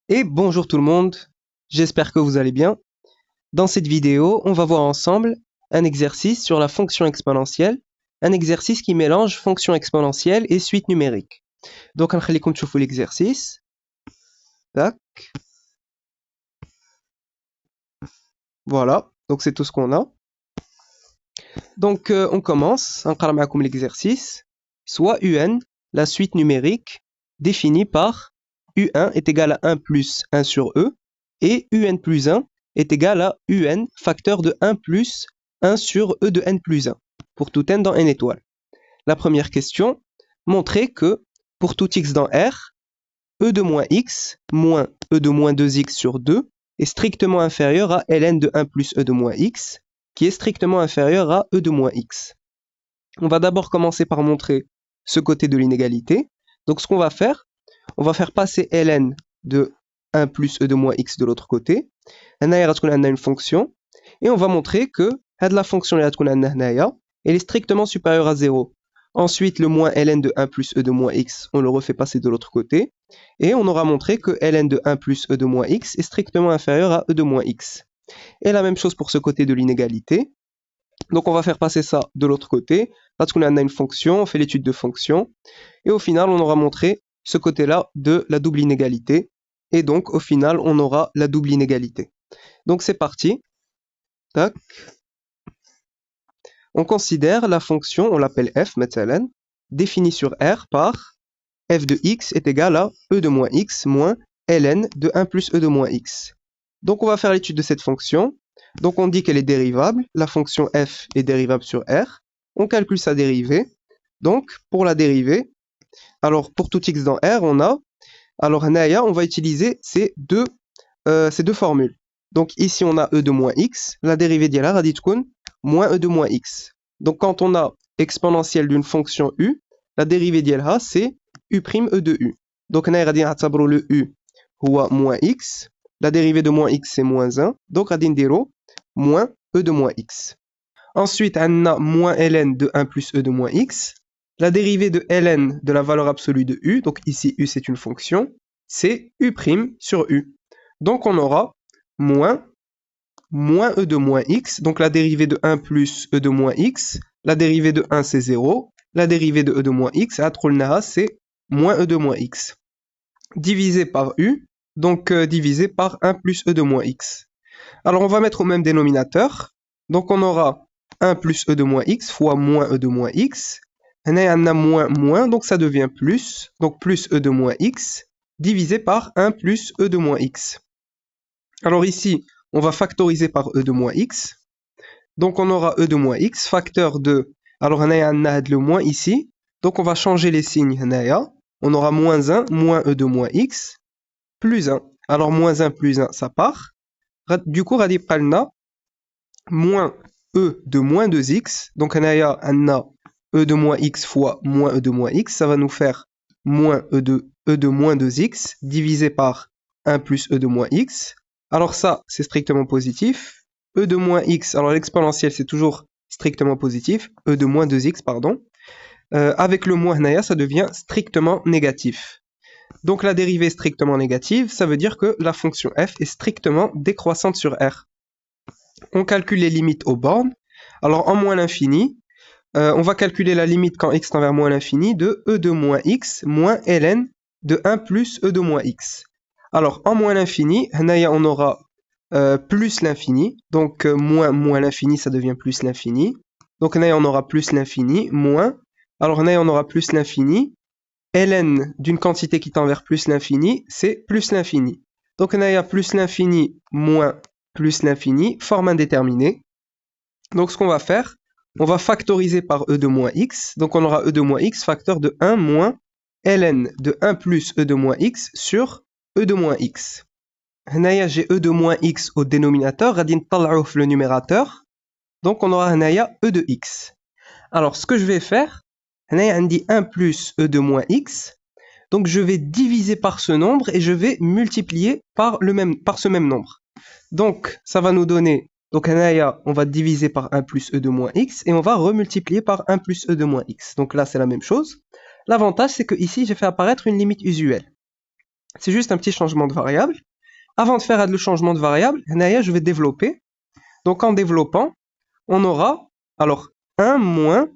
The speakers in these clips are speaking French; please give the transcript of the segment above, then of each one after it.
Et bonjour tout le monde, j'espère que vous allez bien. Dans cette vidéo, on va voir ensemble un exercice sur la fonction exponentielle, un exercice qui mélange fonction exponentielle et suite numérique. Donc, on va voir l'exercice. Tac. Voilà, donc c'est tout ce qu'on a. Donc, on commence, on va voir l'exercice. Soit UN, la suite numérique, définie par U1 est égal à 1 plus 1 sur E, et UN plus 1 est égal à UN facteur de 1 plus 1 sur E de n plus 1, pour tout n dans n étoiles. La première question, montrer que pour tout x dans R, E de moins x moins E de moins 2x sur 2 est strictement inférieur à ln de 1 plus E de moins x, qui est strictement inférieur à E de moins x. On va d'abord commencer par montrer ce côté de l'inégalité. Donc ce qu'on va faire, on va faire passer ln de 1 plus E de moins x de l'autre côté. On a une fonction. Et on va montrer que la fonction elle est strictement supérieure à 0. Ensuite, le moins ln de 1 plus E de moins x, on le refait passer de l'autre côté. Et on aura montré que ln de 1 plus E de moins x est strictement inférieur à E de moins x. Et la même chose pour ce côté de l'inégalité. Donc on va faire passer ça de l'autre côté. Parce qu'on a une fonction, on fait l'étude de fonction. Et au final, on aura montré ce côté-là de la double inégalité. Et donc, au final, on aura la double inégalité. Donc c'est parti. Tac. On considère la fonction, on l'appelle f, مثلا, définie sur R par f de x est égal à E de moins x moins ln de 1 plus E de moins x. Donc on va faire l'étude de cette fonction. Donc on dit qu'elle est dérivable. La fonction f est dérivable sur R. On calcule sa dérivée. Donc pour la dérivée, alors pour tout x dans R, on a, alors on va utiliser ces deux formules. Donc ici on a E de moins x, la dérivée d'Yala radit kun moins E de moins x. Donc quand on a exponentielle d'une fonction u, la dérivée d'Yala c'est u' E de u. Donc on a le u ou moins x, la dérivée de moins x c'est moins 1, donc radin diro moins E de moins x. Ensuite on a moins ln de 1 plus E de moins x, la dérivée de ln de la valeur absolue de u, donc ici u c'est une fonction, c'est u' sur u. Donc on aura moins E de moins x, donc la dérivée de 1 plus E de moins x, la dérivée de 1 c'est 0, la dérivée de E de moins x, c'est moins E de moins x, divisé par u, donc divisé par 1 plus E de moins x. Alors on va mettre au même dénominateur, donc on aura 1 plus E de moins x fois moins E de moins x, on a moins, donc ça devient plus, donc plus E de moins x, divisé par 1 plus E de moins x. Alors ici, on va factoriser par E de moins x. Donc on aura E de moins x, facteur de... Alors on a le moins ici. Donc on va changer les signes. On aura moins 1, moins E de moins x, plus 1. Alors moins 1 plus 1, ça part. Du coup, on a moins E de moins 2x. Donc on a E de moins x fois moins E de moins x. Ça va nous faire moins E de moins 2x divisé par 1 plus E de moins x. Alors ça, c'est strictement positif. E de moins x, alors l'exponentielle, c'est toujours strictement positif. E de moins 2x, pardon. Avec le moins naya, ça devient strictement négatif. Donc la dérivée strictement négative, ça veut dire que la fonction f est strictement décroissante sur R. On calcule les limites aux bornes. Alors en moins l'infini, on va calculer la limite quand x tend vers moins l'infini de E de moins x moins ln de 1 plus E de moins x. Alors, en moins l'infini, on aura plus l'infini. Donc, moins l'infini, ça devient plus l'infini. Donc, on aura plus l'infini, moins. Alors, on aura plus l'infini. ln d'une quantité qui tend vers plus l'infini, c'est plus l'infini. Donc, on a plus l'infini moins plus l'infini, forme indéterminée. Donc, ce qu'on va faire, on va factoriser par E de moins x. Donc, on aura E de moins x facteur de 1 moins ln de 1 plus E de moins x sur E de moins x. Hanaïa, j'ai E de moins x au dénominateur, radin tal'ouf le numérateur. Donc on aura hanaïa E de x. Alors ce que je vais faire, hanaïa on dit 1 plus E de moins x. Donc je vais diviser par ce nombre et je vais multiplier par ce même nombre. Donc ça va nous donner, donc hanaïa, on va diviser par 1 plus E de moins x et on va remultiplier par 1 plus E de moins x. Donc là c'est la même chose. L'avantage c'est que ici j'ai fait apparaître une limite usuelle. C'est juste un petit changement de variable. Avant de faire le changement de variable, je vais développer. Donc en développant, on aura alors 1 moins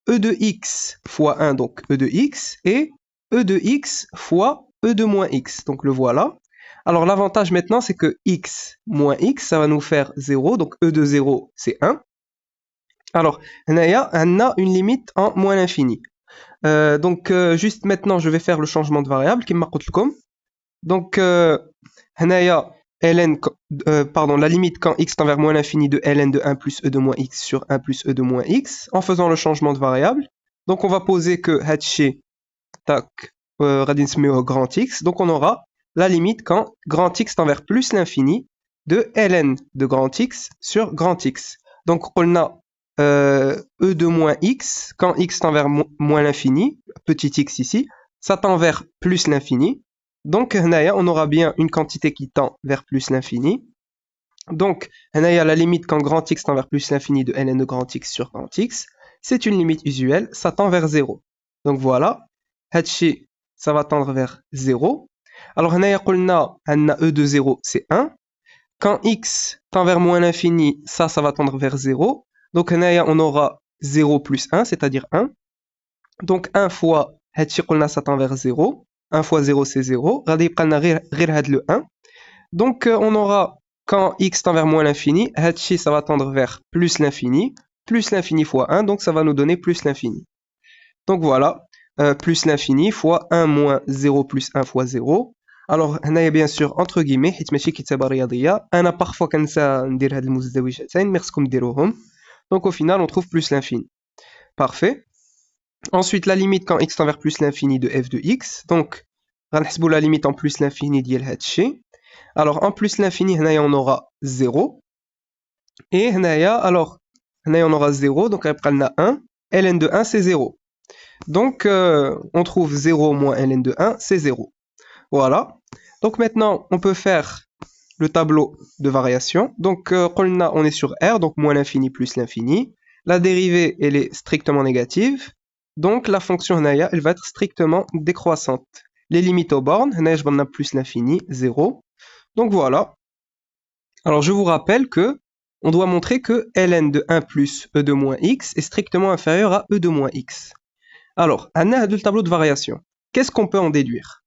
e de x fois 1, donc e de x, et e de x fois e de moins x. Donc le voilà. Alors l'avantage maintenant, c'est que x moins x, ça va nous faire 0. Donc e de 0, c'est 1. Alors, on a une limite en moins l'infini. Donc juste maintenant, je vais faire le changement de variable qui m'a comme. Donc, ln, la limite quand x tend vers moins l'infini de ln de 1 plus e de moins x sur 1 plus e de moins x, en faisant le changement de variable. Donc, on va poser que hatché, tac, grand x. Donc, on aura la limite quand grand x tend vers plus l'infini de ln de grand x sur grand x. Donc, on a e de moins x, quand x tend vers moins l'infini, petit x ici, ça tend vers plus l'infini. Donc, on aura bien une quantité qui tend vers plus l'infini. Donc, la limite quand grand x tend vers plus l'infini de ln de grand x sur grand x, c'est une limite usuelle, ça tend vers 0. Donc voilà, hatchi, ça va tendre vers 0. Alors, on a e de 0, c'est 1. Quand x tend vers moins l'infini, ça va tendre vers 0. Donc, on aura 0 plus 1, c'est-à-dire 1. Donc, 1 fois, ça tend vers 0. 1 fois 0, c'est 0. Le 1. Donc, on aura, quand x tend vers moins l'infini, ça va tendre vers plus l'infini fois 1. Donc, ça va nous donner plus l'infini. Donc, voilà, plus l'infini fois 1 moins 0 plus 1 fois 0. Alors, on a bien sûr, entre guillemets, on a parfois comme ça, donc, au final, on trouve plus l'infini. Parfait. Ensuite, la limite quand x tend vers plus l'infini de f de x. Donc, on va la limite en plus l'infini d'yel hatché. Alors, en plus l'infini, on aura 0. Et alors, on aura 0. Donc, après, on a 1. ln de 1, c'est 0. Donc, on trouve 0 moins ln de 1, c'est 0. Voilà. Donc, maintenant, on peut faire le tableau de variation. Donc, on est sur R, donc moins l'infini plus l'infini. La dérivée, elle est strictement négative. Donc, la fonction Naya, elle va être strictement décroissante. Les limites aux bornes, Naya, je vais plus l'infini, 0. Donc, voilà. Alors, je vous rappelle que on doit montrer que ln de 1 plus e de moins x est strictement inférieur à e de moins x. Alors, on a le tableau de variation. Qu'est-ce qu'on peut en déduire?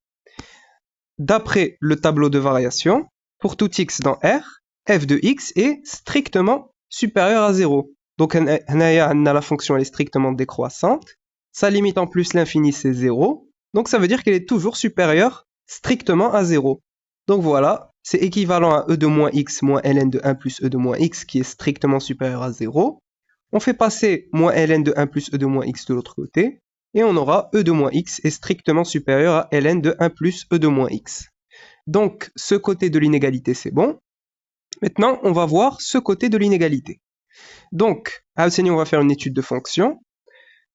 D'après le tableau de variation, pour tout x dans R, f de x est strictement supérieur à 0. Donc, la fonction elle est strictement décroissante. Sa limite en plus l'infini, c'est 0. Donc, ça veut dire qu'elle est toujours supérieure strictement à 0. Donc, voilà, c'est équivalent à e de moins x moins ln de 1 plus e de moins x qui est strictement supérieur à 0. On fait passer moins ln de 1 plus e de moins x de l'autre côté. Et on aura e de moins x est strictement supérieur à ln de 1 plus e de moins x. Donc, ce côté de l'inégalité, c'est bon. Maintenant, on va voir ce côté de l'inégalité. Donc, à on va faire une étude de fonction.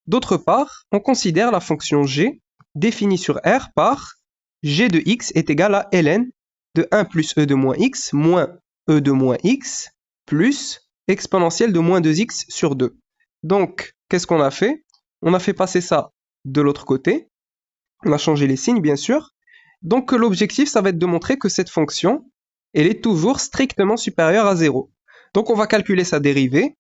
D'autre part, on considère la fonction g définie sur R par g de x est égal à ln de 1 plus e de moins x moins e de moins x plus exponentielle de moins 2x sur 2. Donc, qu'est-ce qu'on a fait? On a fait passer ça de l'autre côté. On a changé les signes, bien sûr. Donc, l'objectif, ça va être de montrer que cette fonction, elle est toujours strictement supérieure à 0. Donc, on va calculer sa dérivée.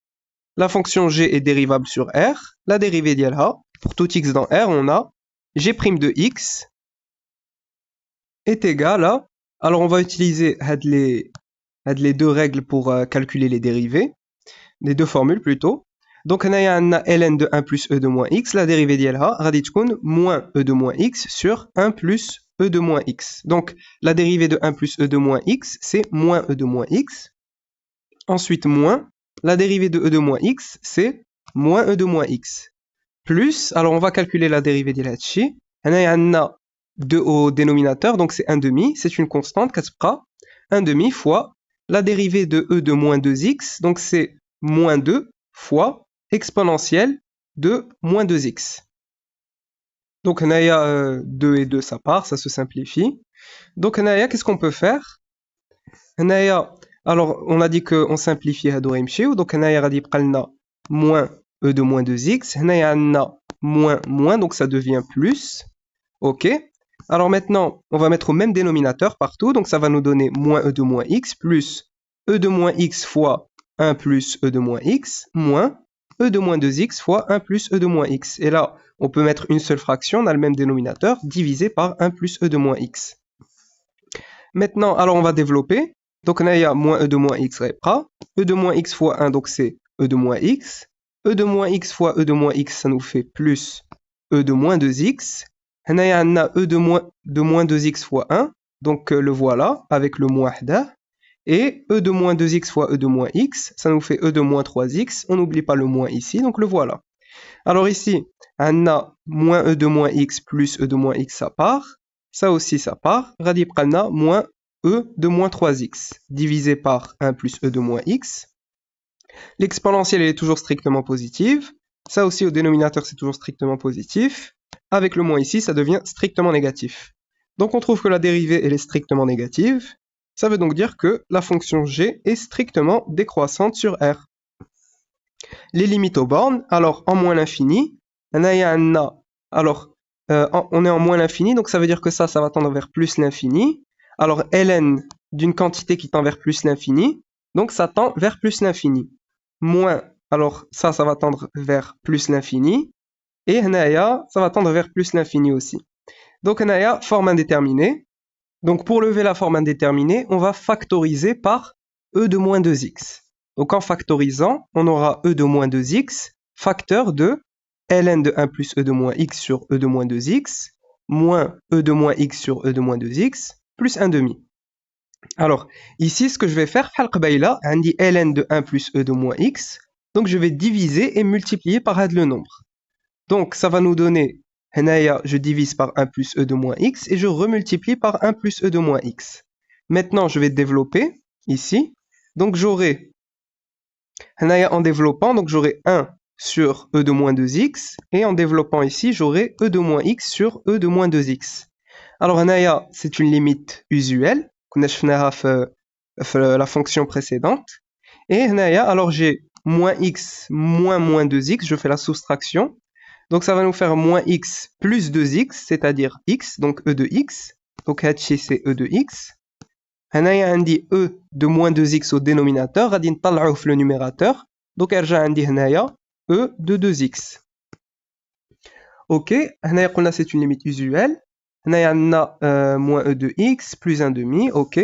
La fonction g est dérivable sur R. La dérivée d'Yalha, pour tout x dans R, on a g' de x est égal à... Alors, on va utiliser les deux règles pour calculer les dérivées. Les deux formules, plutôt. Donc, on a ln de 1 plus e de moins x. La dérivée d'Yalha, radit moins e de moins x sur 1 plus e de moins x. Donc, la dérivée de 1 plus e de moins x, c'est moins e de moins x. Ensuite, moins. La dérivée de e de moins x, c'est moins e de moins x. Plus, alors on va calculer la dérivée de l'hatchi. On a 2 au dénominateur, donc c'est 1 demi. C'est une constante, 1 demi fois la dérivée de e de moins 2x, donc c'est moins 2 fois exponentielle de moins 2x. Donc on a 2 et 2, ça part, ça se simplifie. Donc on a, qu'est-ce qu'on peut faire? Alors, on a dit qu'on simplifie Hadorim Shiu, donc on a moins e de moins 2x, on a moins, donc ça devient plus. Ok. Alors maintenant, on va mettre au même dénominateur partout. Donc ça va nous donner moins e de moins x plus e de moins x fois 1 plus e de moins x moins e de moins 2x fois 1 plus e de moins x. Et là, on peut mettre une seule fraction, on a le même dénominateur, divisé par 1 plus e de moins x. Maintenant, alors on va développer. Donc on a moins e de moins x répra. E de moins x fois 1, donc c'est e de moins x. E de moins x fois e de moins x, ça nous fait plus e de moins 2x. On a e de moins 2x fois 1. Donc le voilà, avec le moins hda. Et e de moins 2x fois e de moins x, ça nous fait e de moins 3x. On n'oublie pas le moins ici, donc le voilà. Alors ici, on a moins e de moins x plus e de moins x, ça part. Ça aussi, ça part. Radi prana moins e de moins 3x divisé par 1 plus e de moins x. L'exponentielle est toujours strictement positive. Ça aussi, au dénominateur, c'est toujours strictement positif. Avec le moins ici, ça devient strictement négatif. Donc on trouve que la dérivée, elle est strictement négative. Ça veut donc dire que la fonction g est strictement décroissante sur R. Les limites aux bornes, alors en moins l'infini, alors on est en moins l'infini, donc ça veut dire que ça va tendre vers plus l'infini. Alors ln d'une quantité qui tend vers plus l'infini, donc ça tend vers plus l'infini. Moins, alors ça va tendre vers plus l'infini. Et ça va tendre vers plus l'infini aussi. Donc forme indéterminée. Donc pour lever la forme indéterminée, on va factoriser par e de moins 2x. Donc en factorisant, on aura e de moins 2x, facteur de ln de 1 plus e de moins x sur e de moins 2x, moins e de moins x sur e de moins 2x, plus 1 demi. Alors, ici, ce que je vais faire, on dit ln de 1 plus e de moins x, donc je vais diviser et multiplier par le nombre. Donc, ça va nous donner, je divise par 1 plus e de moins x, et je remultiplie par 1 plus e de moins x. Maintenant, je vais développer, ici, donc j'aurai, en développant, donc j'aurai 1 sur e de moins 2x, et en développant ici, j'aurai e de moins x sur e de moins 2x. Alors, c'est une limite usuelle, qu'on a la fonction précédente. Et alors j'ai moins x moins moins 2x, je fais la soustraction. Donc ça va nous faire moins x plus 2x, c'est-à-dire x, donc e de x. Donc c'est e de x. On dit e de moins 2x au dénominateur, on نطلعوه le numérateur. Donc ارجع عندي هنايا e de 2x. Ok, c'est une limite usuelle. On a moins e de x plus 1 demi, ok.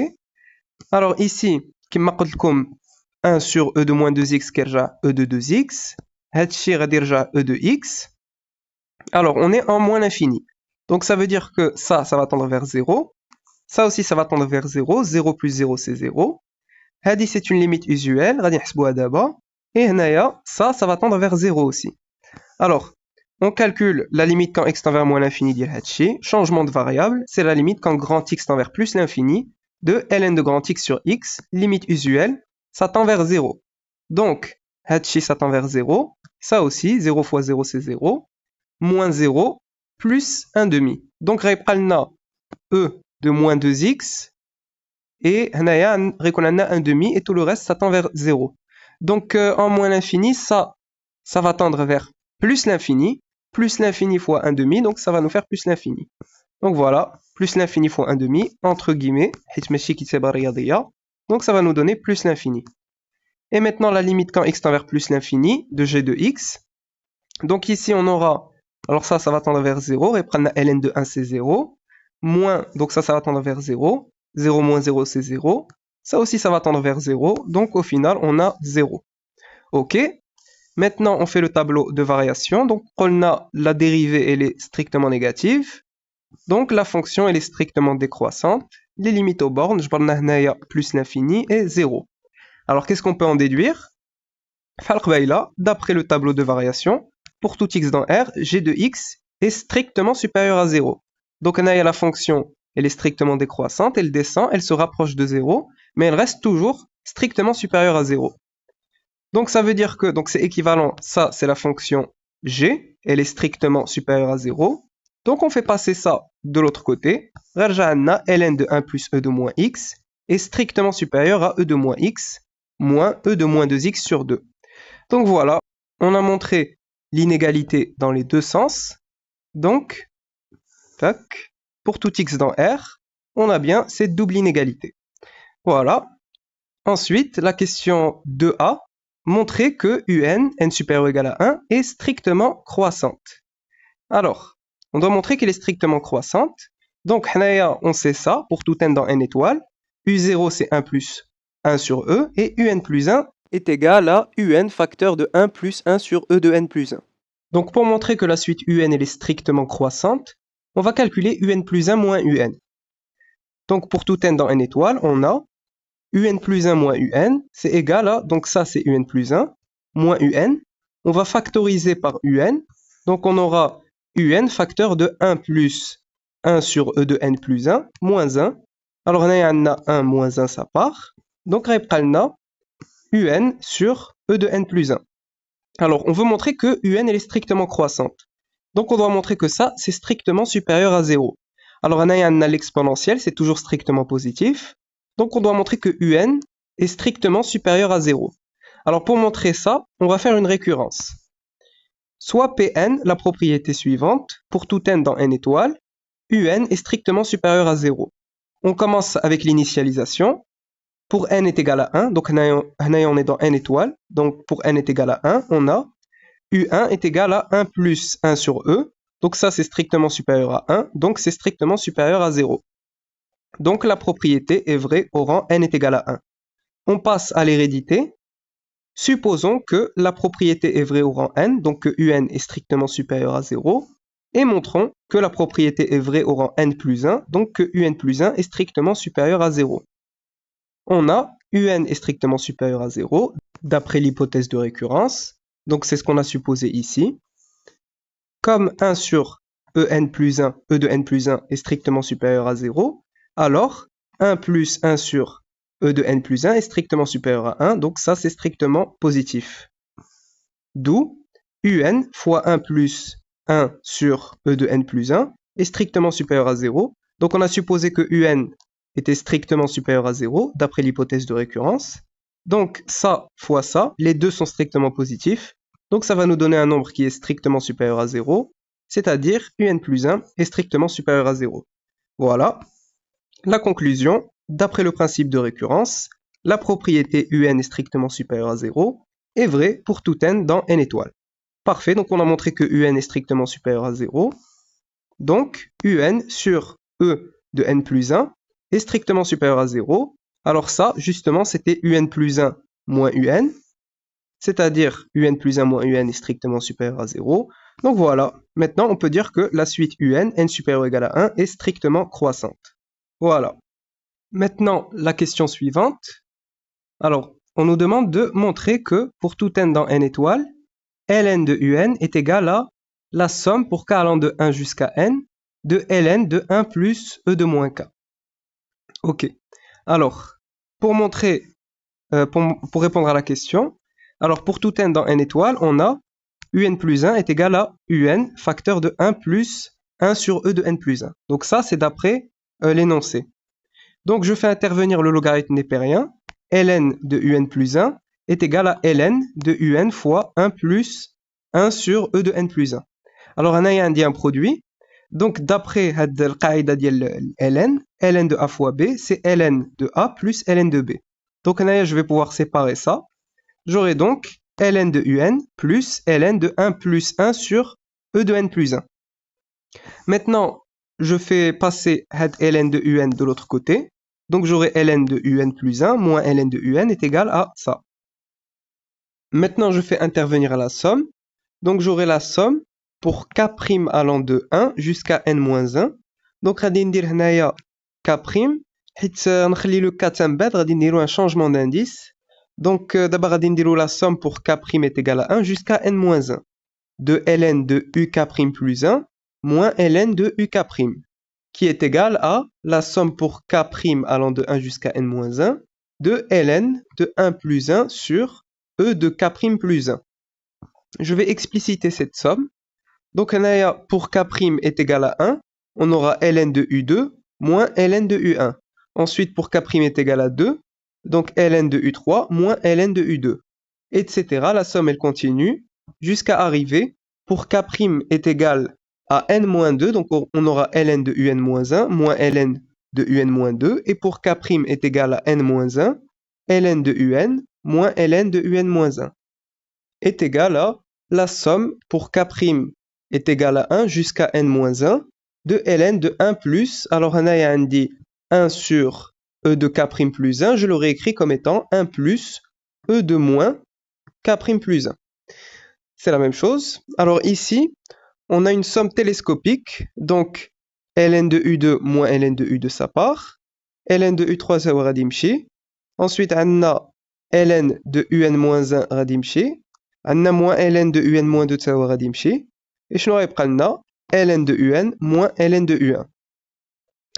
Alors ici, كما قلت لكم 1 sur e de moins 2x كيرجع e de 2x. هادشي غادي يرجع e de x. Alors on est en moins l'infini. Donc ça veut dire que ça va tendre vers 0. Ça aussi, ça va tendre vers 0. 0 plus 0, c'est 0. هادي c'est une limite usuelle. غادي نحسبوها دابا. Et هنايا, ça va tendre vers 0 aussi. Alors, on calcule la limite quand x tend vers moins l'infini ديال هادشي. Changement de variable, c'est la limite quand grand x tend vers plus l'infini de ln de grand x sur x, limite usuelle, ça tend vers 0. Donc, هادشي ça tend vers 0. Ça aussi, 0 fois 0 c'est 0. Moins 0 plus 1 demi. Donc, غيبقى لنا e de moins 2x et هنايا غيكون عندنا 1 demi et tout le reste ça tend vers 0. Donc, en moins l'infini, ça va tendre vers plus l'infini fois 1 demi, donc ça va nous faire plus l'infini. Donc voilà, plus l'infini fois 1 demi, entre guillemets, donc ça va nous donner plus l'infini. Et maintenant la limite quand x tend vers plus l'infini de g de x. Donc ici on aura, alors ça va tendre vers 0, et prendre la ln de 1 c'est 0, moins, donc ça va tendre vers 0, 0 moins 0 c'est 0, ça aussi ça va tendre vers 0, donc au final on a 0. Ok. Maintenant, on fait le tableau de variation. Donc, on a la dérivée, elle est strictement négative. Donc, la fonction, elle est strictement décroissante. Les limites aux bornes, je parle de plus l'infini et 0. Alors, qu'est-ce qu'on peut en déduire? D'après le tableau de variation, pour tout x dans R, g de x est strictement supérieur à 0. Donc, on a la fonction, elle est strictement décroissante, elle descend, elle se rapproche de 0, mais elle reste toujours strictement supérieure à 0. Donc ça veut dire que c'est équivalent, ça c'est la fonction g, elle est strictement supérieure à 0. Donc on fait passer ça de l'autre côté. ln de 1 plus e de moins x est strictement supérieur à e de moins x moins e de moins 2x sur 2. Donc voilà, on a montré l'inégalité dans les deux sens. Donc, tac. pour tout x dans R, on a bien cette double inégalité. Voilà. Ensuite, la question 2a, montrer que UN, n supérieur ou égal à 1, est strictement croissante. Alors, on doit montrer qu'elle est strictement croissante. Donc, on sait ça pour tout n dans n étoiles. U0, c'est 1 plus 1 sur E, et UN plus 1 est égal à UN facteur de 1 plus 1 sur E de n plus 1. Donc, pour montrer que la suite UN elle est strictement croissante, on va calculer UN plus 1 moins UN. Donc, pour tout n dans n étoiles, on a UN plus 1 moins UN, c'est égal à, donc ça c'est UN plus 1, moins UN. On va factoriser par UN, donc on aura UN facteur de 1 plus 1 sur E de n plus 1, moins 1. Alors on a 1 moins 1, ça part. Donc on a UN sur E de n plus 1. Alors on veut montrer que UN elle est strictement croissante. Donc on doit montrer que ça, c'est strictement supérieur à 0. Alors on a l'exponentielle, c'est toujours strictement positif. Donc on doit montrer que UN est strictement supérieur à 0. Alors pour montrer ça, on va faire une récurrence. Soit Pn, la propriété suivante, pour tout n dans n étoiles, UN est strictement supérieur à 0. On commence avec l'initialisation. Pour n est égal à 1, donc on est dans n étoiles, donc pour n est égal à 1, on a U1 est égal à 1 plus 1 sur E, donc ça c'est strictement supérieur à 1, donc c'est strictement supérieur à 0. Donc la propriété est vraie au rang n est égal à 1. On passe à l'hérédité. Supposons que la propriété est vraie au rang n, donc que UN est strictement supérieur à 0, et montrons que la propriété est vraie au rang n plus 1, donc que UN plus 1 est strictement supérieur à 0. On a UN est strictement supérieur à 0, d'après l'hypothèse de récurrence, donc c'est ce qu'on a supposé ici. Comme 1 sur EN plus 1, E de n plus 1 est strictement supérieur à 0, alors 1 plus 1 sur E de n plus 1 est strictement supérieur à 1, donc ça c'est strictement positif. D'où UN fois 1 plus 1 sur E de n plus 1 est strictement supérieur à 0. Donc on a supposé que UN était strictement supérieur à 0, d'après l'hypothèse de récurrence. Donc ça fois ça, les deux sont strictement positifs. Donc ça va nous donner un nombre qui est strictement supérieur à 0, c'est-à-dire UN plus 1 est strictement supérieur à 0. Voilà. La conclusion, d'après le principe de récurrence, la propriété UN est strictement supérieure à 0 est vraie pour tout n dans n étoiles. Parfait, donc on a montré que UN est strictement supérieur à 0. Donc UN sur E de n plus 1 est strictement supérieur à 0. Alors ça, justement, c'était UN plus 1 moins UN, c'est-à-dire UN plus 1 moins UN est strictement supérieur à 0. Donc voilà, maintenant on peut dire que la suite UN, n supérieur ou égal à 1, est strictement croissante. Voilà. Maintenant, la question suivante. Alors, on nous demande de montrer que pour tout n dans n étoiles, Ln de Un est égal à la somme pour k allant de 1 jusqu'à n de Ln de 1 plus E de moins k. Ok. Alors, pour montrer, pour répondre à la question, alors pour tout n dans n étoiles, on a Un plus 1 est égal à Un facteur de 1 plus 1 sur E de n plus 1. Donc ça, c'est d'après l'énoncé. Donc je fais intervenir le logarithme népérien. Ln de Un plus 1 est égal à Ln de Un fois 1 plus 1 sur E de n plus 1. Alors on a un produit. Donc d'après la qaïda de Ln, Ln de A fois B, c'est Ln de A plus Ln de B. Donc je vais pouvoir séparer ça. J'aurai donc Ln de Un plus Ln de 1 plus 1 sur E de n plus 1. Maintenant, je fais passer Ln de Un de l'autre côté. Donc j'aurai Ln de Un plus 1 moins Ln de Un est égal à ça. Maintenant, je fais intervenir la somme. Donc j'aurai la somme pour k' allant de 1 jusqu'à n-1. Donc غادي ندير هنايا k', حيت نخلي le k تنبات غادي نديرو un changement d'indice. Donc d'abord غادي نديرو la somme pour k' est égal à 1 jusqu'à n-1 de Ln de UK' plus 1 moins Ln de UK', qui est égal à la somme pour k' allant de 1 jusqu'à n-1 de Ln de 1 plus 1 sur E de k' plus 1. Je vais expliciter cette somme. Donc pour k' est égal à 1, on aura Ln de U2 moins Ln de U1. Ensuite, pour k' est égal à 2, donc Ln de U3 moins Ln de U2. Etc. La somme, elle continue jusqu'à arriver pour k' est égal à n-2, donc on aura ln de un-1 moins ln de un-2, et pour k' est égal à n-1, ln de un moins ln de un-1 est égal à la somme pour k' est égal à 1 jusqu'à n-1 de ln de 1 plus, alors on a dit 1 sur e de k' plus 1, je l'aurais écrit comme étant 1 plus e de moins k' plus 1. C'est la même chose. Alors ici, on a une somme télescopique, donc ln de u2 moins ln de u de sa part, ln de u3 ça va dimchi. Ensuite, on a ln de un-1 radimchi, on a moins ln de un-2 ça va radimchi, et je n'aurai pas ln de un moins ln de u1.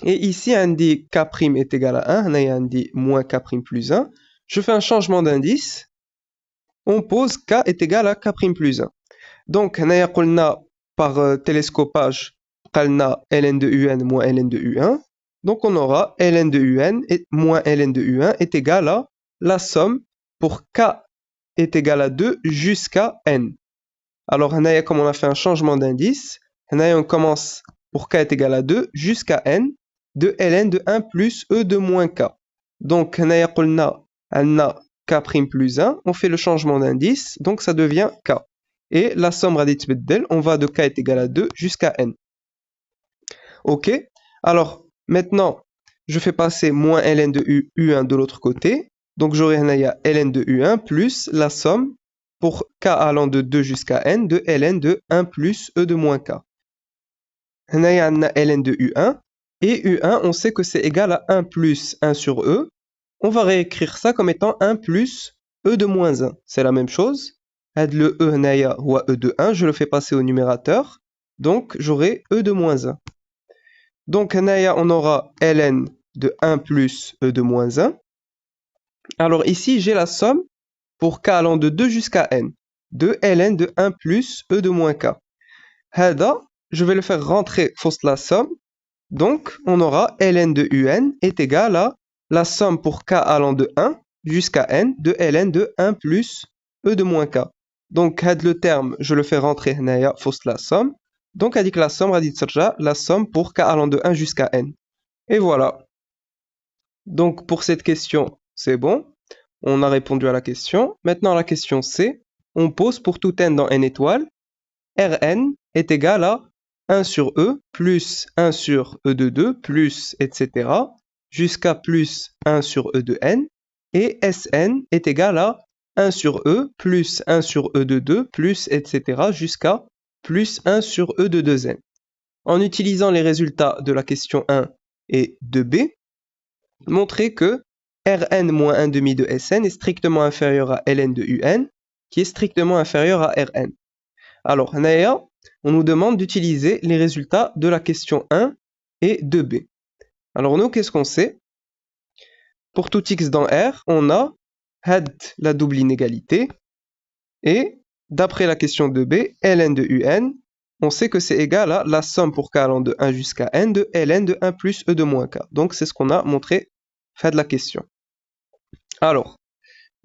Et ici, on dit k' est égal à 1, on dit moins k' plus 1. Je fais un changement d'indice, on pose k est égal à k' plus 1. Donc, on a par télescopage, on a ln de un moins ln de u1. Donc, on aura ln de un et moins ln de u1 est égal à la somme pour k est égal à 2 jusqu'à n. Alors, comme on a fait un changement d'indice, on commence pour k est égal à 2 jusqu'à n de ln de 1 plus e de moins k. Donc, on a k' plus 1, on fait le changement d'indice, donc ça devient k. Et la somme raditbeddel, on va de k est égal à 2 jusqu'à n. Ok. Alors, maintenant, je fais passer moins ln de u1 de l'autre côté. Donc, j'aurai ln de u1 plus la somme pour k allant de 2 jusqu'à n de ln de 1 plus e de moins k. On a ln de u1. Et u1, on sait que c'est égal à 1 plus 1 sur e. On va réécrire ça comme étant 1 plus e de moins 1. C'est la même chose. Le e ou e de 1, je le fais passer au numérateur. Donc, j'aurai e de moins 1. Donc, on aura ln de 1 plus e de moins 1. Alors ici, j'ai la somme pour k allant de 2 jusqu'à n. De ln de 1 plus e de moins k. Hada, je vais le faire rentrer fausse la somme. Donc, on aura ln de un est égal à la somme pour k allant de 1 jusqu'à n de ln de 1 plus e de moins k. Donc, le terme, je le fais rentrer هنايا فوسط la somme. Donc, dit que la somme, la somme pour k allant de 1 jusqu'à n. Et voilà. Donc, pour cette question, c'est bon. On a répondu à la question. Maintenant, la question C. On pose pour tout n dans n étoiles. Rn est égal à 1 sur e plus 1 sur e de 2 plus etc. jusqu'à plus 1 sur e de n. Et Sn est égal à 1 sur e plus 1 sur e de 2 plus etc. jusqu'à plus 1 sur e de 2n. En utilisant les résultats de la question 1 et 2b, montrez que Rn moins 1 demi de Sn est strictement inférieur à Ln de Un, qui est strictement inférieur à Rn. Alors, on nous demande d'utiliser les résultats de la question 1 et 2b. Alors, nous, qu'est-ce qu'on sait? Pour tout x dans R, on a la double inégalité. Et d'après la question 2b, ln de un, on sait que c'est égal à la somme pour k allant de 1 jusqu'à n de ln de 1 plus e de moins k. Donc, c'est ce qu'on a montré fait de la question. Alors,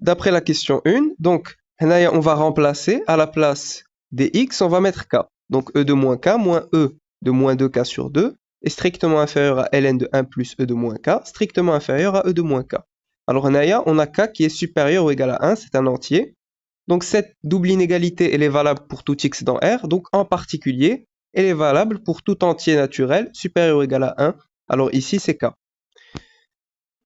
d'après la question 1, donc, on va remplacer à la place des x, on va mettre k. Donc, e de moins k moins e de moins 2k sur 2 est strictement inférieur à ln de 1 plus e de moins k, strictement inférieur à e de moins k. Alors, on a k qui est supérieur ou égal à 1, c'est un entier. Donc, cette double inégalité, elle est valable pour tout x dans R. Donc, en particulier, elle est valable pour tout entier naturel supérieur ou égal à 1. Alors, ici, c'est k.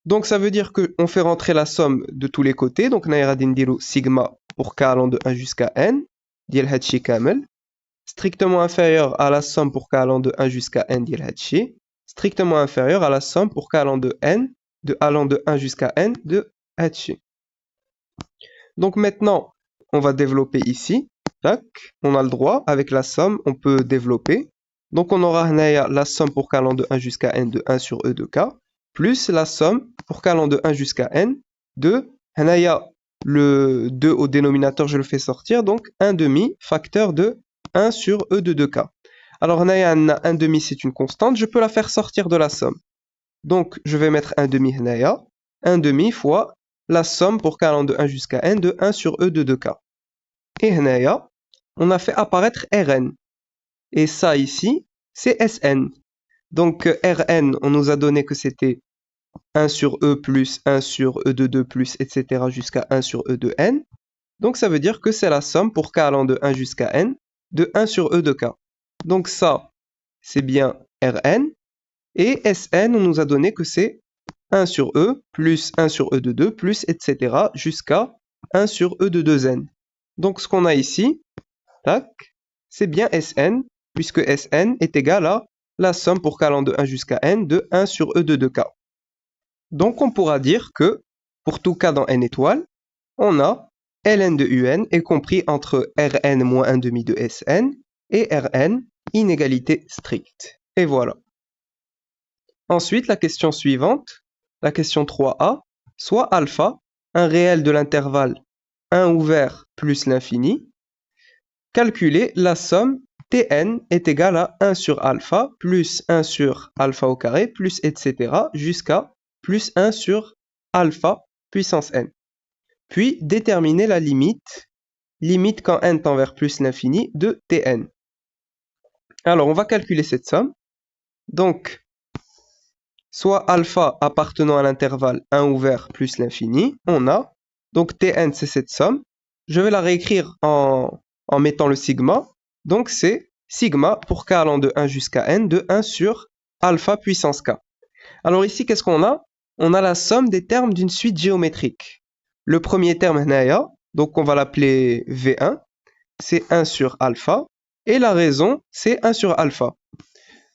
Donc, ça veut dire qu'on fait rentrer la somme de tous les côtés. Donc, on a sigma pour k allant de 1 jusqu'à n, diel hatchi kamel, strictement inférieur à la somme pour k allant de 1 jusqu'à n, diel hatchi, strictement inférieur à la somme pour k allant de n, de allant de 1 jusqu'à n, de hatchi. Donc, maintenant, on va développer ici. Tac, on a le droit, avec la somme, on peut développer. Donc, on aura la somme pour k allant de 1 jusqu'à n de 1 sur e de k, plus la somme pour k allant de 1 jusqu'à n de, le 2 au dénominateur, je le fais sortir, donc 1 demi facteur de 1 sur e de 2k. Alors, 1 demi, c'est une constante, je peux la faire sortir de la somme. Donc, je vais mettre 1 demi 1 demi fois la somme pour k allant de 1 jusqu'à n de 1 sur e de 2k. Et on a fait apparaître Rn. Et ça ici, c'est Sn. Donc Rn, on nous a donné que c'était 1 sur E plus 1 sur E de 2 plus, etc. jusqu'à 1 sur E de n. Donc ça veut dire que c'est la somme pour k allant de 1 jusqu'à n de 1 sur E de k. Donc ça, c'est bien Rn. Et Sn, on nous a donné que c'est 1 sur E plus 1 sur E de 2 plus, etc. jusqu'à 1 sur E de 2n. Donc ce qu'on a ici, tac, c'est bien Sn, puisque Sn est égal à la somme pour k allant de 1 jusqu'à n de 1 sur E de 2k. Donc on pourra dire que pour tout k dans n étoiles, on a ln de un est compris entre Rn moins 1 demi de Sn et Rn inégalité stricte. Et voilà. Ensuite, la question suivante, la question 3a, soit alpha, un réel de l'intervalle 1 ouvert plus l'infini, calculer la somme Tn est égale à 1 sur alpha plus 1 sur alpha au carré plus etc. jusqu'à plus 1 sur alpha puissance n. Puis déterminer la limite quand n tend vers plus l'infini de Tn. Alors on va calculer cette somme. Donc, soit alpha appartenant à l'intervalle 1 ouvert plus l'infini, on a, donc Tn c'est cette somme. Je vais la réécrire en mettant le sigma. Donc c'est sigma pour k allant de 1 jusqu'à n de 1 sur alpha puissance k. Alors ici, qu'est-ce qu'on a? On a la somme des termes d'une suite géométrique. Le premier terme, donc on va l'appeler V1, c'est 1 sur alpha. Et la raison, c'est 1 sur alpha.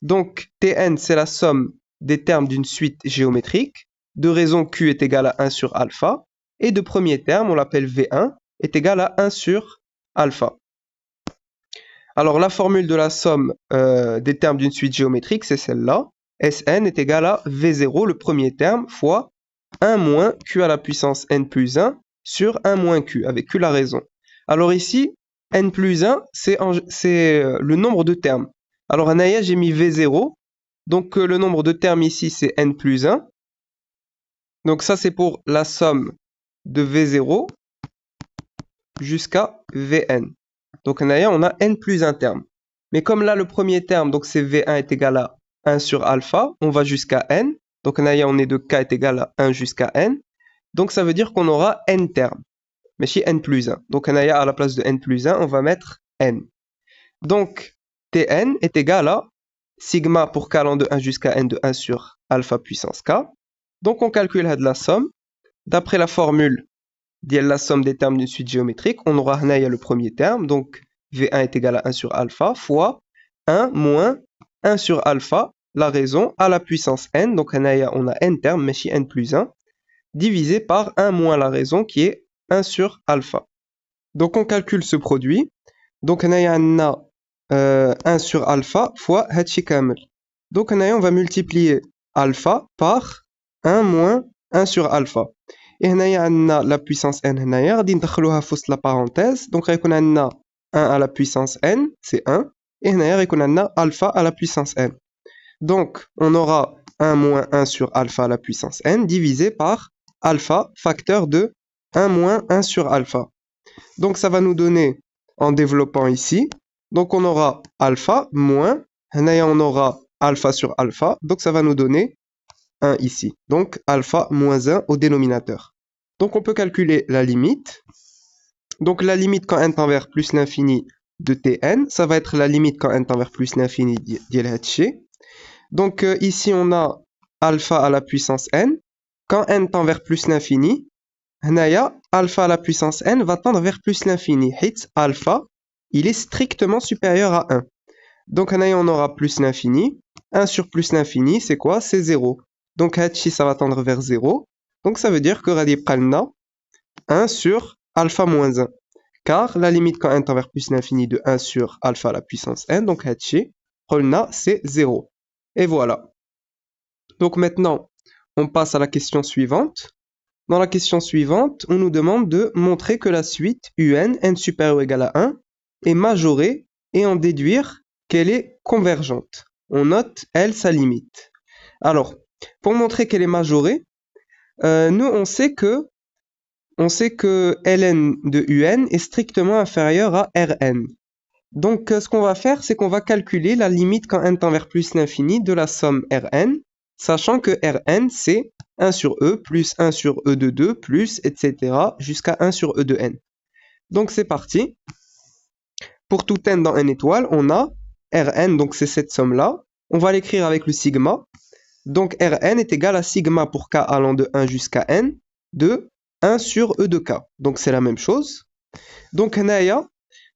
Donc Tn, c'est la somme des termes d'une suite géométrique. De raison Q est égal à 1 sur alpha. Et de premier terme, on l'appelle V1, est égal à 1 sur alpha. Alors la formule de la somme des termes d'une suite géométrique, c'est celle-là. Sn est égal à V0, le premier terme, fois 1 moins Q à la puissance n plus 1 sur 1 moins Q, avec Q la raison. Alors ici, n plus 1, c'est le nombre de termes. Alors en aïe, j'ai mis V0, donc le nombre de termes ici, c'est n plus 1. Donc ça, c'est pour la somme de V0 jusqu'à Vn. Donc en aïe, on a n plus 1 terme. Mais comme là, le premier terme, donc c'est V1 est égal à 1 sur alpha, on va jusqu'à n. Donc en aïe, on est de k est égal à 1 jusqu'à n. Donc ça veut dire qu'on aura n termes. Mais chez n plus 1. Donc en aïe, à la place de n plus 1, on va mettre n. Donc Tn est égal à sigma pour k allant de 1 jusqu'à n de 1 sur alpha puissance k. Donc on calcule la somme. D'après la formule de la somme des termes d'une suite géométrique, on aura le premier terme, donc V1 est égal à 1 sur alpha, fois 1 moins 1 sur alpha, la raison, à la puissance n, donc on a n termes, mais chez n plus 1, divisé par 1 moins la raison, qui est 1 sur alpha. Donc on calcule ce produit, donc on a 1 sur alpha fois Hachi Kamel. Donc on va multiplier alpha par 1 moins 1 sur alpha. Et on a la puissance n, on va la parenthèse. Donc on a 1 à la puissance n, c'est 1. Et on a alpha à la puissance n. Donc on aura 1 moins 1 sur alpha à la puissance n divisé par alpha, facteur de 1 moins 1 sur alpha. Donc ça va nous donner, en développant ici, donc on aura alpha moins, on aura alpha sur alpha, donc ça va nous donner 1 ici. Donc alpha moins 1 au dénominateur. Donc on peut calculer la limite. Donc la limite quand n tend vers plus l'infini de Tn, ça va être la limite quand n tend vers plus l'infini d'Yelhatché. Donc ici on a alpha à la puissance n. Quand n tend vers plus l'infini, alpha à la puissance n va tendre vers plus l'infini. Hit alpha, il est strictement supérieur à 1. Donc on aura plus l'infini. 1 sur plus l'infini, c'est quoi? C'est 0. Donc Hachi, ça va tendre vers 0. Donc ça veut dire que Radi Pralna 1 sur alpha moins 1. Car la limite quand n tend vers plus l'infini de 1 sur alpha à la puissance n, donc Hachi, Pralna c'est 0. Et voilà. Donc maintenant, on passe à la question suivante. Dans la question suivante, on nous demande de montrer que la suite un, n supérieur ou égal à 1, est majorée et en déduire qu'elle est convergente. On note, elle, sa limite. Alors, pour montrer qu'elle est majorée, nous, on sait que ln de un est strictement inférieur à Rn. Donc, ce qu'on va faire, c'est qu'on va calculer la limite quand n tend vers plus l'infini de la somme Rn, sachant que Rn, c'est 1 sur E plus 1 sur E de 2 plus, etc., jusqu'à 1 sur E de n. Donc, c'est parti. Pour tout n dans n étoile, on a Rn, donc c'est cette somme-là. On va l'écrire avec le sigma. Donc, Rn est égal à sigma pour k allant de 1 jusqu'à n, de 1 sur E de k. Donc, c'est la même chose. Donc,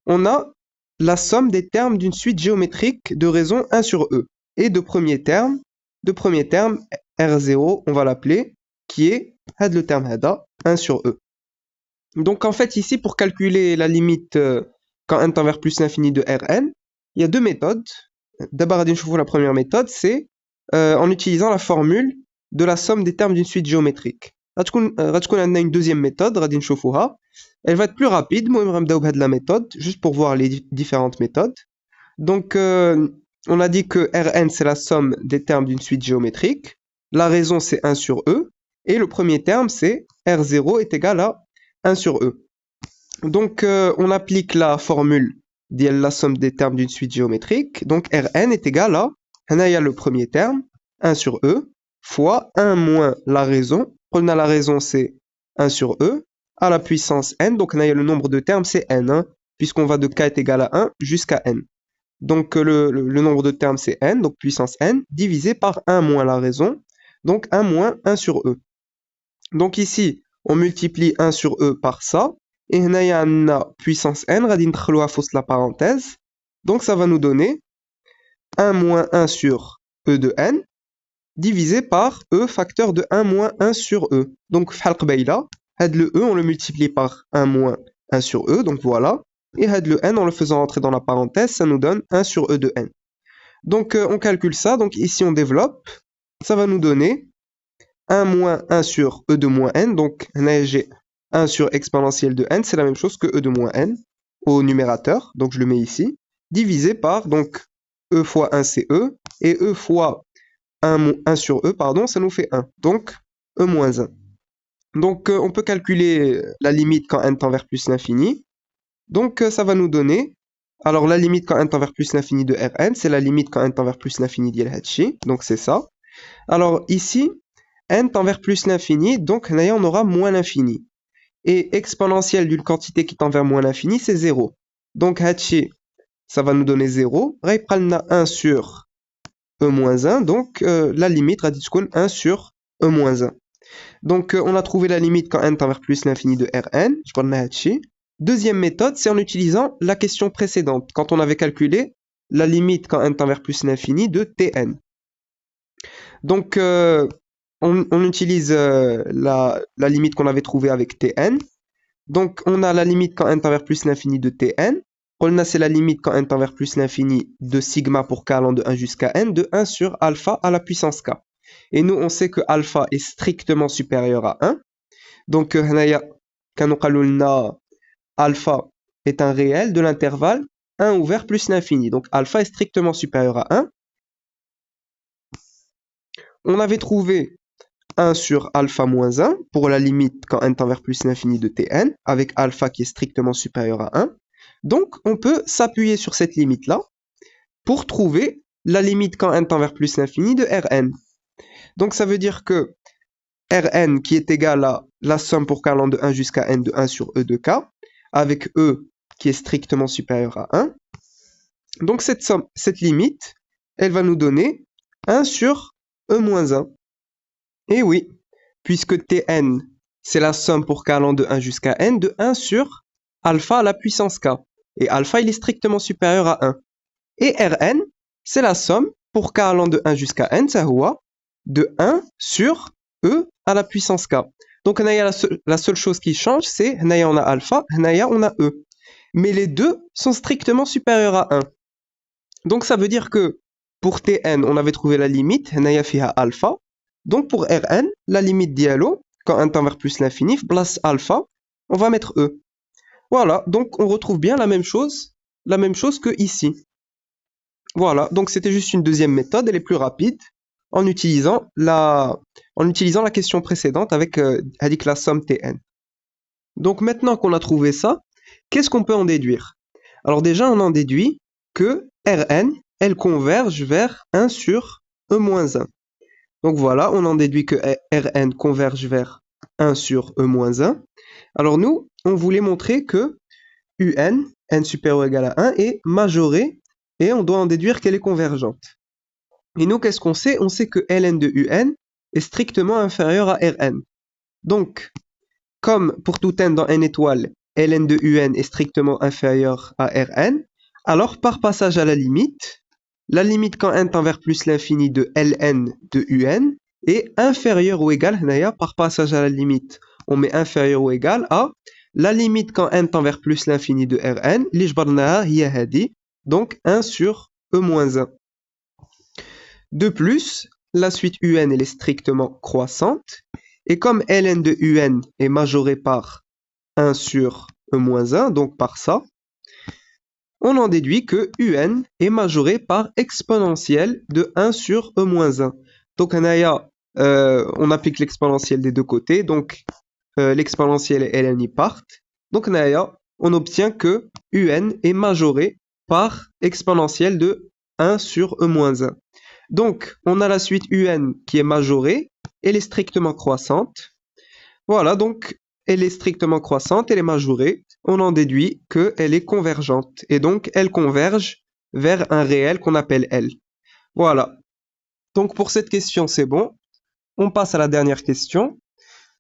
on a la somme des termes d'une suite géométrique de raison 1 sur E. Et de premier terme, R0, on va l'appeler, qui est le terme 1 sur E. Donc en fait ici, pour calculer la limite quand n tend vers plus l'infini de Rn, il y a deux méthodes. D'abord, la première méthode, c'est en utilisant la formule de la somme des termes d'une suite géométrique. On a une deuxième méthode, elle va être plus rapide. Moi, je vais faire la méthode, juste pour voir les différentes méthodes. Donc, on a dit que Rn, c'est la somme des termes d'une suite géométrique. La raison, c'est 1 sur E. Et le premier terme, c'est R0 est égal à 1 sur E. Donc, on applique la formule de la somme des termes d'une suite géométrique. Donc, Rn est égal à, il y a le premier terme, 1 sur E, fois 1 moins la raison. On a la raison, c'est 1 sur E, à la puissance n. Donc, on a le nombre de termes, c'est n, hein, puisqu'on va de k est égal à 1 jusqu'à n. Donc, le nombre de termes, c'est n, donc puissance n, divisé par 1 moins la raison, donc 1 moins 1 sur E. Donc ici, on multiplie 1 sur E par ça, et on a puissance n, on va la parenthèse, donc ça va nous donner 1 moins 1 sur E de n, divisé par E facteur de 1 moins 1 sur E. Donc, le E, on le multiplie par 1 moins 1 sur E, donc voilà. Et le n, en le faisant entrer dans la parenthèse, ça nous donne 1 sur E de n. Donc, on calcule ça. Donc, ici, on développe. Ça va nous donner 1 moins 1 sur E de moins n. Donc, j'ai 1 sur exponentielle de n. C'est la même chose que E de moins n au numérateur. Donc, je le mets ici. Divisé par, donc, E fois 1, c'est E. Et E fois 1 sur E, pardon, ça nous fait 1. Donc, E moins 1. Donc, on peut calculer la limite quand n tend vers plus l'infini. Donc, ça va nous donner... Alors, la limite quand n tend vers plus l'infini de Rn, c'est la limite quand n tend vers plus l'infini d'Yel Hatchi. Donc, c'est ça. Alors, ici, n tend vers plus l'infini, donc on aura moins l'infini. Et exponentielle d'une quantité qui tend vers moins l'infini, c'est 0. Donc, Hatchi, ça va nous donner 0. Raypralna 1 sur E moins 1. Donc, la limite, raditskoun 1 sur E moins 1. Donc, on a trouvé la limite quand n tend vers plus l'infini de Rn. Je prends Hatchi. Deuxième méthode, c'est en utilisant la question précédente, quand on avait calculé la limite quand n tend vers plus l'infini de Tn. Donc, on utilise la limite qu'on avait trouvée avec Tn. Donc, on a la limite quand n tend vers plus l'infini de Tn. On a c'est la limite quand n tend vers plus l'infini de sigma pour k allant de 1 jusqu'à n, de 1 sur alpha à la puissance k. Et nous, on sait que alpha est strictement supérieur à 1. Donc, alpha est un réel de l'intervalle 1 ouvert plus l'infini. Donc, alpha est strictement supérieur à 1. On avait trouvé 1 sur alpha moins 1 pour la limite quand n tend vers plus l'infini de Tn, avec alpha qui est strictement supérieur à 1. Donc, on peut s'appuyer sur cette limite-là pour trouver la limite quand n tend vers plus l'infini de Rn. Donc, ça veut dire que Rn qui est égal à la somme pour k allant de 1 jusqu'à n de 1 sur E de k, avec E qui est strictement supérieur à 1. Donc, cette limite, elle va nous donner 1 sur E moins 1. Et oui, puisque Tn, c'est la somme pour k allant de 1 jusqu'à n de 1 sur alpha à la puissance k. Et alpha, il est strictement supérieur à 1. Et Rn, c'est la somme pour k allant de 1 jusqu'à n, ça voit, de 1 sur E à la puissance k. Donc, la seule chose qui change, c'est on a alpha, on a E. Mais les deux sont strictement supérieurs à 1. Donc, ça veut dire que pour Tn, on avait trouvé la limite, fiha alpha. Donc, pour Rn, la limite dialo, quand n tend vers plus l'infini, place alpha, on va mettre E. Voilà, donc on retrouve bien la même chose que ici. Voilà, donc c'était juste une deuxième méthode, elle est plus rapide, en utilisant la question précédente avec la somme Tn. Donc maintenant qu'on a trouvé ça, qu'est-ce qu'on peut en déduire? Alors déjà, on en déduit que Rn, elle converge vers 1 sur E-1. Donc voilà, on en déduit que Rn converge vers 1 sur E-1. Alors nous, on voulait montrer que Un, n supérieur ou égal à 1, est majorée et on doit en déduire qu'elle est convergente. Et nous, qu'est-ce qu'on sait? On sait que Ln de Un est strictement inférieur à Rn. Donc, comme pour tout n dans n étoile, Ln de Un est strictement inférieur à Rn, alors par passage à la limite quand n tend vers plus l'infini de Ln de Un est inférieur ou égal, par passage à la limite, on met inférieur ou égal à la limite quand n tend vers plus l'infini de Rn, li jbarnaha hiya hadi, donc 1 sur E-1. De plus, la suite UN elle est strictement croissante, et comme Ln de Un est majorée par 1 sur E-1, donc par ça, on en déduit que Un est majoré par exponentielle de 1 sur E-1. Donc on applique l'exponentielle des deux côtés, donc l'exponentielle et Ln y partent. Donc on obtient que Un est majoré par exponentielle de 1 sur E-1. Donc, on a la suite UN qui est majorée, elle est strictement croissante. Voilà, donc elle est strictement croissante, elle est majorée. On en déduit qu'elle est convergente. Et donc, elle converge vers un réel qu'on appelle L. Voilà. Donc, pour cette question, c'est bon. On passe à la dernière question.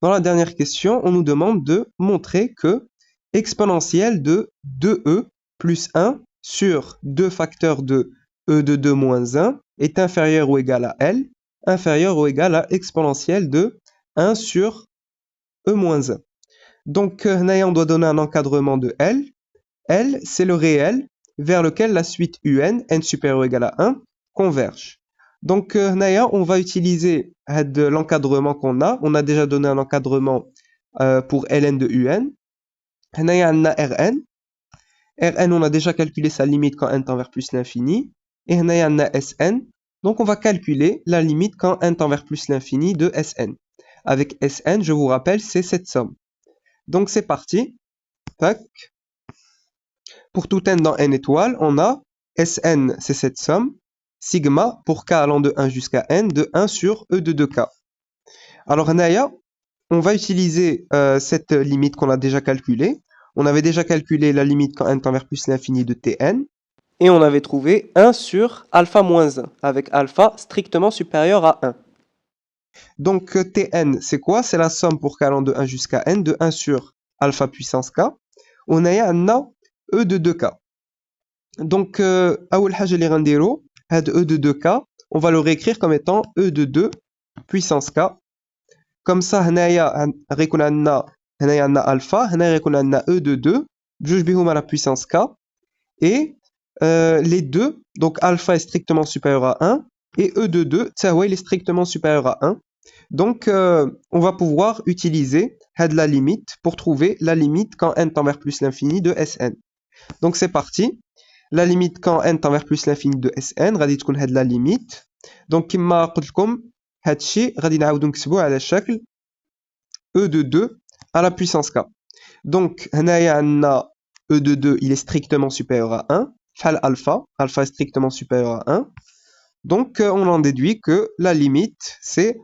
Dans la dernière question, on nous demande de montrer que exponentielle de 2e plus 1 sur 2 facteurs de e de 2 moins 1 est inférieur ou égal à L, inférieur ou égal à exponentielle de 1 sur e moins 1. Donc, on doit donner un encadrement de L. L, c'est le réel vers lequel la suite UN, n supérieur ou égal à 1, converge. Donc, on va utiliser l'encadrement qu'on a. On a déjà donné un encadrement pour Ln de UN. On a Rn. Rn, on a déjà calculé sa limite quand n tend vers plus l'infini. Et on a Sn. Donc, on va calculer la limite quand n tend vers plus l'infini de Sn. Avec Sn, je vous rappelle, c'est cette somme. Donc, c'est parti. Tac. Pour tout n dans n étoiles, on a Sn, c'est cette somme. Sigma pour k allant de 1 jusqu'à n de 1 sur e de 2k. Alors, on va utiliser cette limite qu'on a déjà calculée. On avait déjà calculé la limite quand n tend vers plus l'infini de Tn. Et on avait trouvé 1 sur alpha moins 1, avec alpha strictement supérieur à 1. Donc Tn, c'est quoi? C'est la somme pour k allant de 1 jusqu'à n de 1 sur alpha puissance k. On a un e de 2k. Donc, أول حاجة اللي غنديرو, هاد e de 2k, on va le réécrire comme étant e de 2 puissance k. Comme ça, هنايا غيكون عندنا alpha, هنا غيكون عندنا e de 2, بجوج بهم à la puissance k. Et les deux, donc alpha est strictement supérieur à 1, et e de 2, il est strictement supérieur à 1. Donc, on va pouvoir utiliser la limite pour trouver la limite quand n tend vers plus l'infini de Sn. Donc, c'est parti. La limite quand n tend vers plus l'infini de Sn, غادي تكون هاد la limite. Donc, كما قلت لكم, هاد الشيء غادي نعاودو نكتبوه على شكل e de 2 à la puissance k. Donc, هنايا عندنا e de 2, il est strictement supérieur à 1. Alpha est strictement supérieur à 1. Donc, on en déduit que la limite, c'est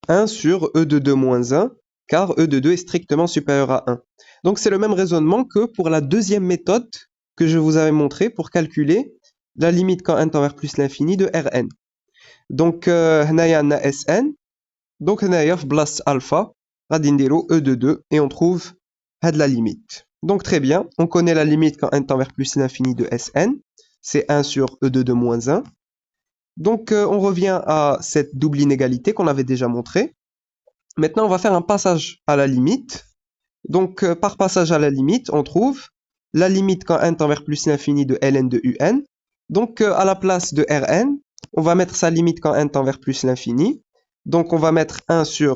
1 sur e de 2 moins 1, car e de 2 est strictement supérieur à 1. Donc, c'est le même raisonnement que pour la deuxième méthode que je vous avais montré pour calculer la limite quand n tend vers plus l'infini de Rn. Donc, هنايا عندنا Sn. Donc, هنايا في بلاصة alpha, غادي نديرو e de 2 et on trouve هاد la limite. Donc, très bien, on connaît la limite quand n tend vers plus l'infini de Sn. C'est 1 sur e de 2 moins 1. Donc, on revient à cette double inégalité qu'on avait déjà montrée. Maintenant, on va faire un passage à la limite. Donc, par passage à la limite, on trouve la limite quand n tend vers plus l'infini de Ln de Un. Donc, à la place de Rn, on va mettre sa limite quand n tend vers plus l'infini. Donc, on va mettre 1 sur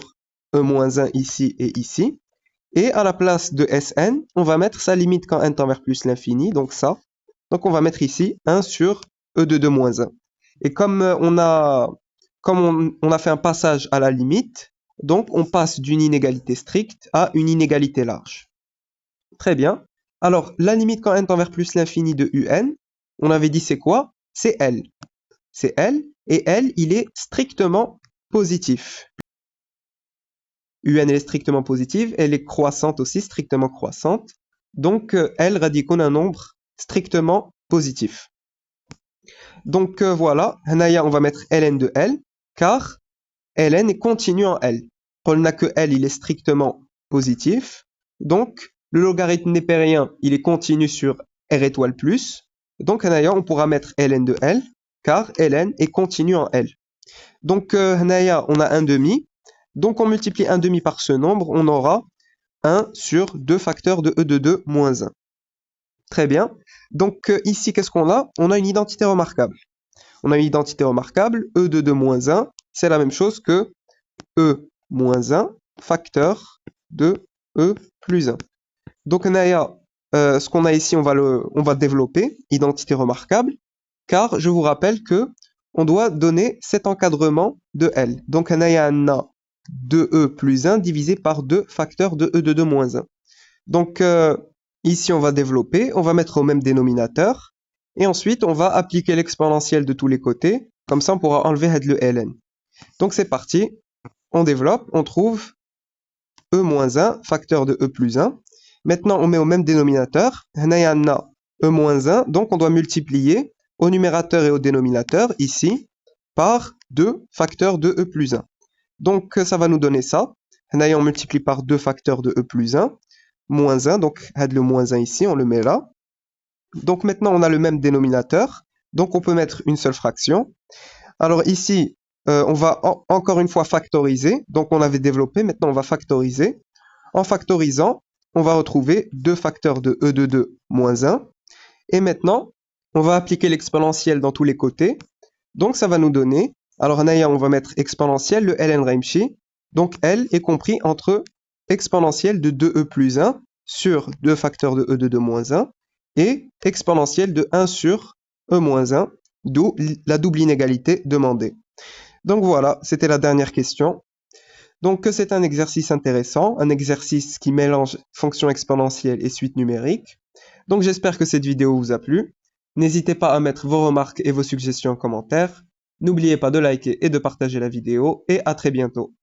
e moins 1 ici et ici. Et à la place de Sn, on va mettre sa limite quand n tend vers plus l'infini, donc ça. Donc, on va mettre ici 1 sur e de 2 moins 1. Et comme on a fait un passage à la limite, donc on passe d'une inégalité stricte à une inégalité large. Très bien. Alors, la limite quand n tend vers plus l'infini de un, on avait dit c'est quoi? C'est L. C'est L, et L, il est strictement positif. Un, elle est strictement positive, elle est croissante aussi, strictement croissante. Donc, L radique un nombre strictement positif. Donc, voilà, on va mettre ln de L, car ln est continu en L. On n'a que L, il est strictement positif. Donc, le logarithme népérien, il est continu sur R étoile plus. Donc, on pourra mettre ln de L, car ln est continu en L. Donc, on a 1 demi. Donc, on multiplie 1 demi par ce nombre, on aura 1 sur 2 facteurs de e de 2 moins 1. Très bien. Donc, ici, qu'est-ce qu'on a? On a une identité remarquable. On a une identité remarquable, e de 2 moins 1, c'est la même chose que e moins 1 facteur de e plus 1. Donc, ce qu'on a ici, on va développer, identité remarquable, car je vous rappelle que on doit donner cet encadrement de L. Donc, on a 2e plus 1 divisé par 2 facteurs de e de 2 moins 1. Donc, ici, on va développer, on va mettre au même dénominateur, et ensuite, on va appliquer l'exponentielle de tous les côtés, comme ça, on pourra enlever le ln. Donc, c'est parti, on développe, on trouve e moins 1, facteur de e plus 1. Maintenant, on met au même dénominateur, on a e moins 1, donc on doit multiplier au numérateur et au dénominateur, ici, par 2 facteurs de e plus 1. Donc, ça va nous donner ça. On multiplie par 2 facteurs de e plus 1, moins 1, donc le moins 1 ici, on le met là. Donc maintenant, on a le même dénominateur, donc on peut mettre une seule fraction. Alors ici, on va encore une fois factoriser, donc on avait développé, maintenant on va factoriser. En factorisant, on va retrouver 2 facteurs de e de 2 moins 1. Et maintenant, on va appliquer l'exponentielle dans tous les côtés. Donc ça va nous donner, alors on va mettre exponentielle, le ln Raimshi. Donc L est compris entre exponentielle de 2e plus 1 sur 2 facteurs de e de 2 moins 1 et exponentielle de 1 sur e moins 1, d'où la double inégalité demandée. Donc voilà, c'était la dernière question. Donc c'est un exercice intéressant, un exercice qui mélange fonction exponentielle et suite numérique. Donc j'espère que cette vidéo vous a plu. N'hésitez pas à mettre vos remarques et vos suggestions en commentaire. N'oubliez pas de liker et de partager la vidéo et à très bientôt.